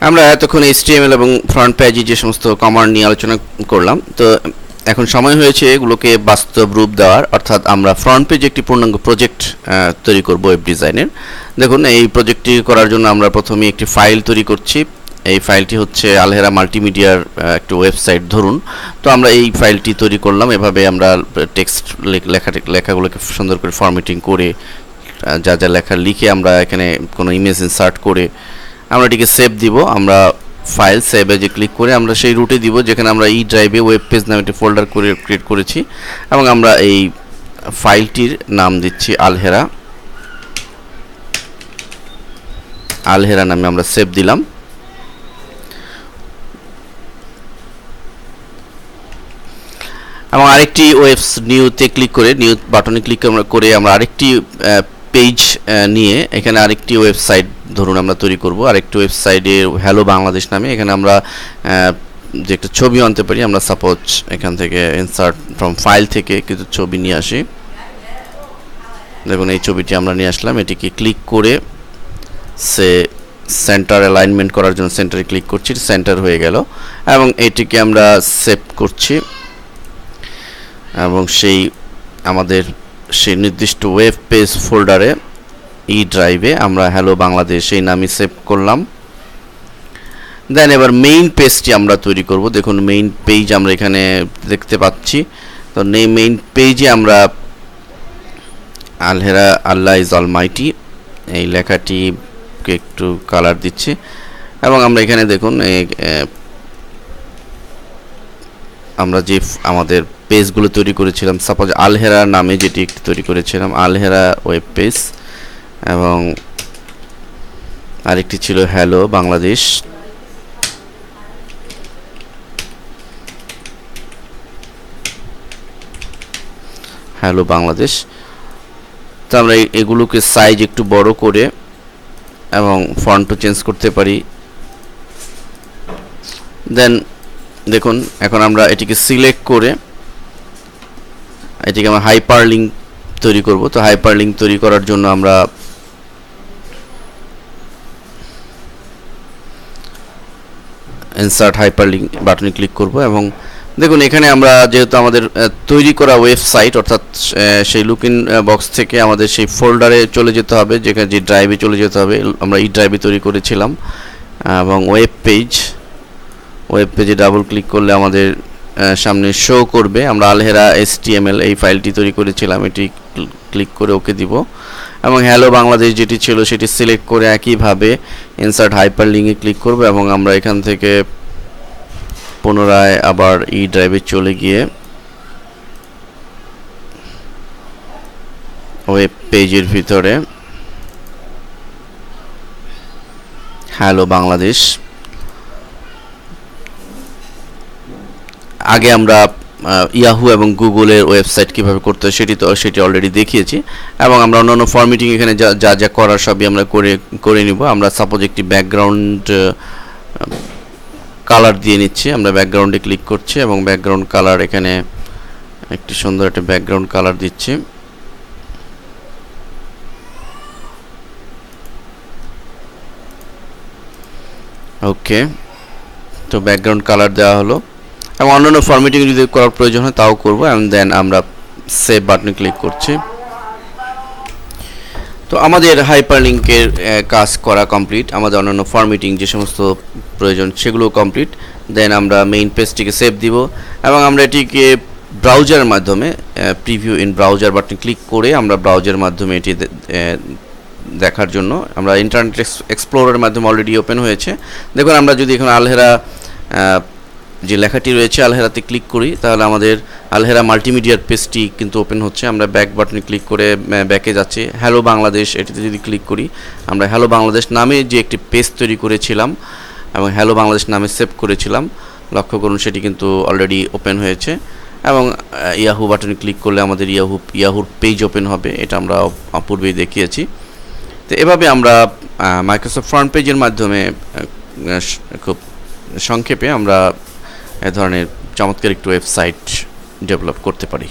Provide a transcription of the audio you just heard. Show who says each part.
Speaker 1: আমরা এতক্ষণ HTML এবং ফ্রন্ট পেজে যে সমস্ত কমান্ড নিয়ে আলোচনা করলাম, তো এখন সময় হয়েছে এগুলোকে বাস্তব রূপ দেওয়ার, অর্থাৎ আমরা ফ্রন্ট পেজে একটি পূর্ণাঙ্গ প্রজেক্ট তৈরি করব ওয়েব ডিজাইনের। দেখুন, এই প্রজেক্টটি করার জন্য আমরা প্রথমে একটি ফাইল তৈরি করছি। এই ফাইলটি হচ্ছে আলহেরা মাল্টিমিডিয়ার একটি ওয়েবসাইট ধরুন। তো আমরা এই ফাইলটি তৈরি করলাম। এভাবে আমরা টেক্সট লেখাগুলোকে সুন্দর করে ফরম্যাটিং করে যা যা লেখা লিখে আমরা এখানে কোনো ইমেজ ইনসার্ট করে আমরা এটিকে সেভ দিব। আমরা ফাইল সেভ এজে ক্লিক করে আমরা সেই রুটে দিব যেখানে আমরা ই ড্রাইভে ওয়েব পেজ নামে একটি ফোল্ডার করে ক্রিয়েট করেছি, এবং আমরা এই ফাইলটির নাম দিচ্ছি আলহেরা। আলহেরা নামে আমরা সেভ দিলাম। এবং আরেকটি ওয়েবস নিউতে ক্লিক করে নিউ বাটনে ক্লিক করে আমরা আরেকটি পেজ নিয়ে এখানে আরেকটি ওয়েবসাইট ধরুন আমরা তৈরি করব। আরেকটি ওয়েবসাইটে হ্যালো বাংলাদেশ নামে এখানে আমরা যে একটা ছবি আনতে পারি। আমরা সাপোজ এখান থেকে ইনসার্ট ফ্রম ফাইল থেকে কিছু ছবি নিয়ে আসি। দেখুন, এই ছবিটি আমরা নিয়ে আসলাম। এটিকে ক্লিক করে সেন্টার অ্যালাইনমেন্ট করার জন্য সেন্টারে ক্লিক করছি, সেন্টার হয়ে গেল। এবং এটিকে আমরা সেভ করছি এবং আমাদের সেই নির্দিষ্ট ওয়েব পেজ ফোল্ডারে ই ড্রাইভে আমরা হ্যালো বাংলাদেশ এই নামে সেভ করলাম। দেন এবার মেইন পেজটি আমরা তৈরি করব। দেখুন, মেইন পেজ আমরা এখানে দেখতে পাচ্ছি। তো মেইন পেজে আমরা আলহেরা আল্লাহ ইজ অলমাইটি এই লেখাটিকে একটু কালার দিচ্ছি, এবং আমরা এখানে দেখুন আমরা যে আমাদের পেজগুলো তৈরি করেছিলাম, সাপোজ আলহেরা নামে যেটি একটি তৈরি করেছিলাম আলহেরা ওয়েব পেজ, এবং আরেকটি ছিল হ্যালো বাংলাদেশ। হ্যালো বাংলাদেশ। তো আমরা এগুলোকে সাইজ একটু বড় করে এবং ফন্টও চেঞ্জ করতে পারি। দেন দেখুন, এখন আমরা এটিকে সিলেক্ট করে এটিকে আমরা হাইপারলিংক তৈরি করব। তো হাইপারলিংক তৈরি করার জন্য আমরা ইনসার্ট হাইপারলিংক বাটনে ক্লিক করব, এবং দেখুন এখানে আমরা যেহেতু আমাদের তৈরি করা ওয়েবসাইট, অর্থাৎ সেই লুকিং বক্স থেকে আমাদের সেই ফোল্ডারে চলে যেতে হবে, যেখানে যে ড্রাইভে চলে যেতে হবে। আমরা এই ড্রাইভে তৈরি করেছিলাম, এবং ওয়েব পেজে ডাবল ক্লিক করলে আমাদের সামনে শো করবে আমরা আলহেরা HTML এই ফাইলটি তৈরি করেছিলাম। এটি ক্লিক করে ওকে দিব, এবং হ্যালো বাংলাদেশ যেটি ছিল সেটি সিলেক্ট করে একইভাবে ইনসার্ট হাইপারলিংকে ক্লিক করব, এবং আমরা এখান থেকে পুনরায় আবার ই ড্রাইভে চলে গিয়ে ওয়েব পেজের ভিতরে হ্যালো বাংলাদেশ। আগে আমরা ইয়াহু এবং গুগলের ওয়েবসাইট কীভাবে করতে হয় সেটি অলরেডি দেখিয়েছি, এবং আমরা অন্যান্য ফরম্যাটিং এখানে যা যা করার সবই আমরা করে নিব। আমরা সাপোজ একটি ব্যাকগ্রাউন্ড কালার দিয়ে নিচ্ছি। আমরা ব্যাকগ্রাউন্ডে ক্লিক করছি এবং ব্যাকগ্রাউন্ড কালার এখানে একটি সুন্দর একটা ব্যাকগ্রাউন্ড কালার দিচ্ছি। ওকে, তো ব্যাকগ্রাউন্ড কালার দেওয়া হলো, এবং অন্যান্য ফরম্যাটিং যদি করার প্রয়োজন হয় তাও করব, এবং দেন আমরা সেভ বাটনে ক্লিক করছি। তো আমাদের হাইপারলিংকের কাজ করা কমপ্লিট। আমাদের অন্যান্য ফরম্যাটিং যে সমস্ত প্রয়োজন সেগুলো কমপ্লিট। দেন আমরা মেইন পেজটিকে সেভ দিব, এবং আমরা এটিকে ব্রাউজারের মাধ্যমে প্রিভিউ ইন ব্রাউজার বাটনে ক্লিক করে আমরা ব্রাউজারের মাধ্যমে এটি দেখার জন্য আমরা ইন্টারনেট এক্সপ্লোরারের মাধ্যমে অলরেডি ওপেন হয়েছে। দেখুন, আমরা যদি এখন আলহেরা যে লেখাটি রয়েছে আলহেরাতে ক্লিক করি, তাহলে আমাদের আলহেরা মাল্টিমিডিয়ার পেজটি কিন্তু ওপেন হচ্ছে। আমরা ব্যাক বাটনে ক্লিক করে ব্যাকে যাচ্ছি। হ্যালো বাংলাদেশ এটিতে যদি ক্লিক করি, আমরা হ্যালো বাংলাদেশ নামে যে একটি পেজ তৈরি করেছিলাম এবং হ্যালো বাংলাদেশ নামে সেভ করেছিলাম, লক্ষ্য করুন সেটি কিন্তু অলরেডি ওপেন হয়েছে। এবং ইয়াহু বাটনে ক্লিক করলে আমাদের ইয়াহুর পেজ ওপেন হবে, এটা আমরা পূর্বেই দেখিয়েছি। তো এভাবে আমরা মাইক্রোসফট ফ্রন্ট পেজের মাধ্যমে খুব সংক্ষেপে আমরা এ ধরনের চমৎকার একটি ওয়েবসাইট ডেভেলপ করতে পারি।